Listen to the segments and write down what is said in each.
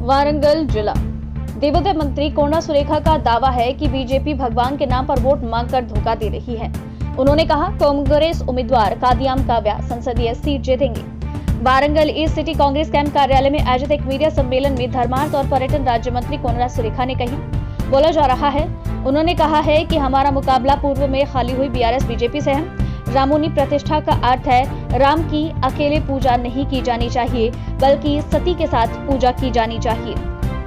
वारंगल जिला देवोदय मंत्री कोंडा सुरेखा का दावा है कि बीजेपी भगवान के नाम पर वोट मांगकर धोखा दे रही है। उन्होंने कहा कांग्रेस उम्मीदवार कादियाम काव्या संसदीय सीट जीतेंगे। Warangal east city Congress camp कार्यालय में आयोजित एक मीडिया सम्मेलन में धर्मार्थ और पर्यटन राज्य मंत्री कोंडा सुरेखा ने कही बोला जा रहा है। उन्होंने कहा है कि हमारा मुकाबला पूर्व में खाली हुई बीआरएस बीजेपी से है। रामुनी प्रतिष्ठा का अर्थ है राम की अकेले पूजा नहीं की जानी चाहिए बल्कि सती के साथ पूजा की जानी चाहिए।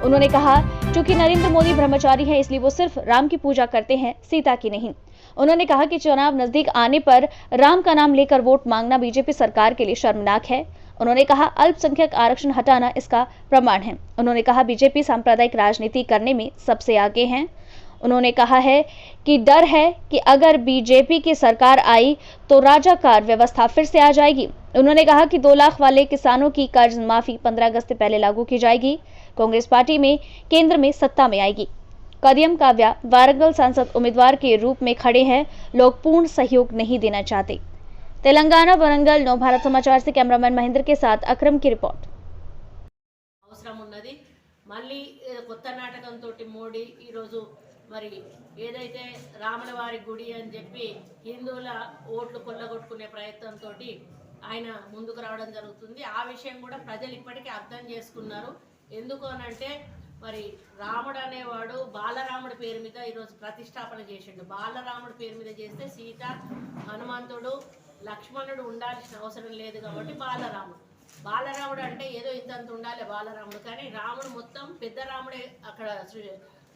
उन्होंने कहा चूंकि नरेंद्र मोदी ब्रह्मचारी है इसलिए वो सिर्फ राम की पूजा करते हैं, सीता की नहीं। उन्होंने कहा कि चुनाव नजदीक आने पर राम का नाम लेकर वोट मांगना बीजेपी सरकार के लिए शर्मनाक है। उन्होंने कहा अल्पसंख्यक आरक्षण हटाना इसका प्रमाण है। उन्होंने कहा बीजेपी सांप्रदायिक राजनीति करने में सबसे आगे है। उन्होंने कहा है कि डर है कि अगर बीजेपी की सरकार आई तो राजाकार व्यवस्था फिर से आ जाएगी। उन्होंने कहा कि 2 लाख वाले किसानों की कर्ज माफी 15 अगस्त से पहले लागू की जाएगी। कांग्रेस पार्टी में केंद्र में सत्ता में आएगी। कादियाम काव्या वारंगल सांसद उम्मीदवार के रूप में खड़े हैं। लोग पूर्ण सहयोग नहीं देना चाहते। तेलंगाना वरंगल नव भारत समाचार से कैमरामैन महेंद्र के साथ अक्रम की रिपोर्ट। మరి ఏదైతే రాముల వారి గుడి అని చెప్పి హిందువుల ఓట్లు కొల్లగొట్టుకునే ప్రయత్నంతో ఆయన ముందుకు రావడం జరుగుతుంది. ఆ విషయం కూడా ప్రజలు ఇప్పటికీ అర్థం చేసుకున్నారు. ఎందుకు అనంటే మరి రాముడు అనేవాడు బాలరాముడి పేరు మీద ఈరోజు ప్రతిష్టాపన చేసిండు. బాలరాముడి పేరు మీద చేస్తే సీత, హనుమంతుడు, లక్ష్మణుడు ఉండాల్సిన అవసరం లేదు కాబట్టి బాలరాముడు అంటే ఏదో ఇంతంత ఉండాలి బాలరాముడు, కానీ రాముడు మొత్తం పెద్ద రాముడే అక్కడ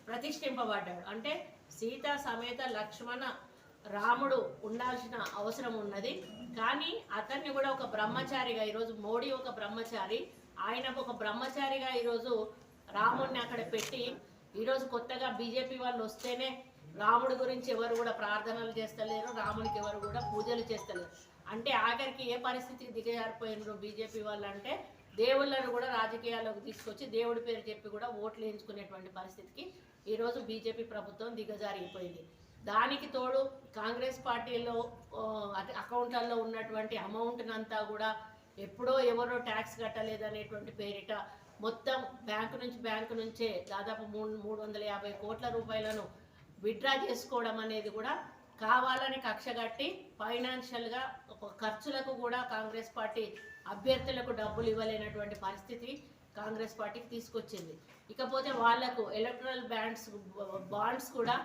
ప్రతిష్ఠింపబడ్డాడు. అంటే సీత సమేత లక్ష్మణ రాముడు ఉండాల్సిన అవసరం ఉన్నది. కానీ అతన్ని కూడా ఒక బ్రహ్మచారిగా, ఈరోజు మోడీ ఒక బ్రహ్మచారి, ఆయన ఒక బ్రహ్మచారిగా ఈరోజు రాముడిని అక్కడ పెట్టి ఈరోజు కొత్తగా బీజేపీ వాళ్ళు వస్తేనే రాముడి గురించి ఎవరు కూడా ప్రార్థనలు చేస్తలేరు, రాముడికి ఎవరు కూడా పూజలు చేస్తలేరు. అంటే ఆఖరికి ఏ పరిస్థితికి దిగజారిపోయినారు బీజేపీ వాళ్ళు అంటే దేవుళ్ళను కూడా రాజకీయాల్లోకి తీసుకొచ్చి దేవుడి పేరు చెప్పి కూడా ఓట్లు వేయించుకునేటువంటి పరిస్థితికి ఈరోజు బీజేపీ ప్రభుత్వం దిగజారిపోయింది. దానికి తోడు కాంగ్రెస్ పార్టీలో అకౌంట్లలో ఉన్నటువంటి అమౌంట్నంతా కూడా ఎప్పుడో ఎవరో ట్యాక్స్ కట్టలేదనేటువంటి పేరిట మొత్తం బ్యాంకు నుంచే దాదాపు 350 కోట్ల రూపాయలను విత్డ్రా చేసుకోవడం అనేది కూడా కావాలని కక్షగట్టి ఫైనాన్షియల్గా ఖర్చులకు కూడా కాంగ్రెస్ పార్టీ అభ్యర్థులకు డబ్బులు ఇవ్వలేనటువంటి పరిస్థితి కాంగ్రెస్ పార్టీకి తీసుకొచ్చింది. ఇకపోతే వాళ్లకు ఎలక్ట్రల్ బాండ్స్ కూడా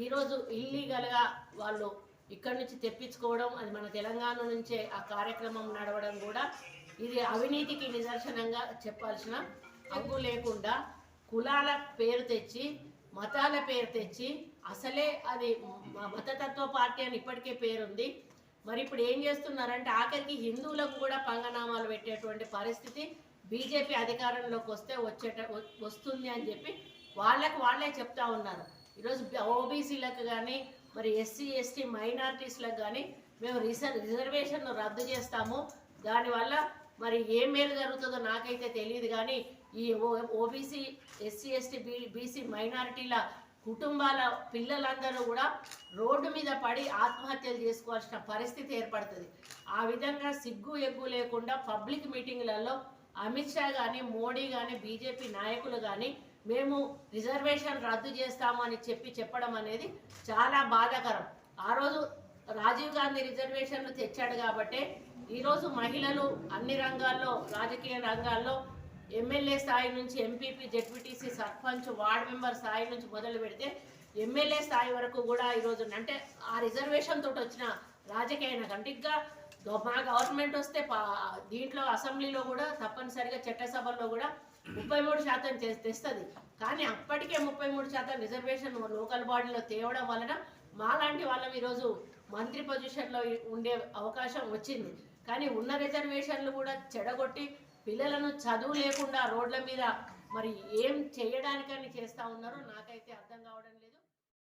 ఈరోజు ఇల్లీగల్గా వాళ్ళు ఇక్కడి నుంచి తెప్పించుకోవడం, అది మన తెలంగాణ నుంచే ఆ కార్యక్రమం నడవడం కూడా ఇది అవినీతికి నిదర్శనంగా చెప్పాల్సిన హక్కు లేకుండా కులాల పేరు తెచ్చి, మతాల పేరు తెచ్చి, అసలే అది మతతత్వ పార్టీ అని ఇప్పటికే పేరుంది. మరి ఇప్పుడు ఏం చేస్తున్నారంటే ఆఖరికి హిందువులకు కూడా పంగనామాలు పెట్టేటువంటి పరిస్థితి బీజేపీ అధికారంలోకి వస్తుంది అని చెప్పి వాళ్ళే చెప్తా ఉన్నారు. ఈరోజు ఓబీసీలకు కానీ మరి ఎస్సీ ఎస్టీ మైనారిటీస్లకు కానీ మేము రిజర్వేషన్ రద్దు చేస్తాము, దానివల్ల మరి ఏం మేలు జరుగుతుందో నాకైతే తెలియదు. కానీ ఈ ఓబీసీ ఎస్సీ ఎస్టీ బీసీ మైనారిటీల కుటుంబాల పిల్లలందరూ కూడా రోడ్డు మీద పడి ఆత్మహత్యలు చేసుకోవాల్సిన పరిస్థితి ఏర్పడుతుంది. ఆ విధంగా సిగ్గు ఎగ్గు లేకుండా పబ్లిక్ మీటింగ్లలో అమిత్ షా కానీ మోడీ కానీ బీజేపీ నాయకులు కానీ మేము రిజర్వేషన్ రద్దు చేస్తాము అని చెప్పడం అనేది చాలా బాధాకరం. ఆ రోజు రాజీవ్ గాంధీ రిజర్వేషన్లు తెచ్చాడు కాబట్టి ఈరోజు మహిళలు అన్ని రంగాల్లో, రాజకీయ రంగాల్లో ఎమ్మెల్యే స్థాయి నుంచి MPP, ZPTC, sarpanch, ward member స్థాయి నుంచి మొదలు పెడితే ఎమ్మెల్యే స్థాయి వరకు కూడా ఈరోజు అంటే ఆ రిజర్వేషన్ తోటి వచ్చిన రాజకీయ అంటే ఇంకా మా గవర్నమెంట్ వస్తే దీంట్లో అసెంబ్లీలో కూడా తప్పనిసరిగా చట్టసభల్లో కూడా 33% తెస్తుంది. కానీ అప్పటికే 33% రిజర్వేషన్ లోకల్ బాడీలో తేవడం వలన మాలాంటి వాళ్ళం ఈరోజు మంత్రి పొజిషన్లో ఉండే అవకాశం వచ్చింది. కానీ ఉన్న రిజర్వేషన్లు కూడా చెడగొట్టి పిల్లలను చదువు లేకుండా రోడ్ల మీద మరి ఏం చేయడానికని చేస్తూ ఉన్నారో నాకైతే అర్థం కావడం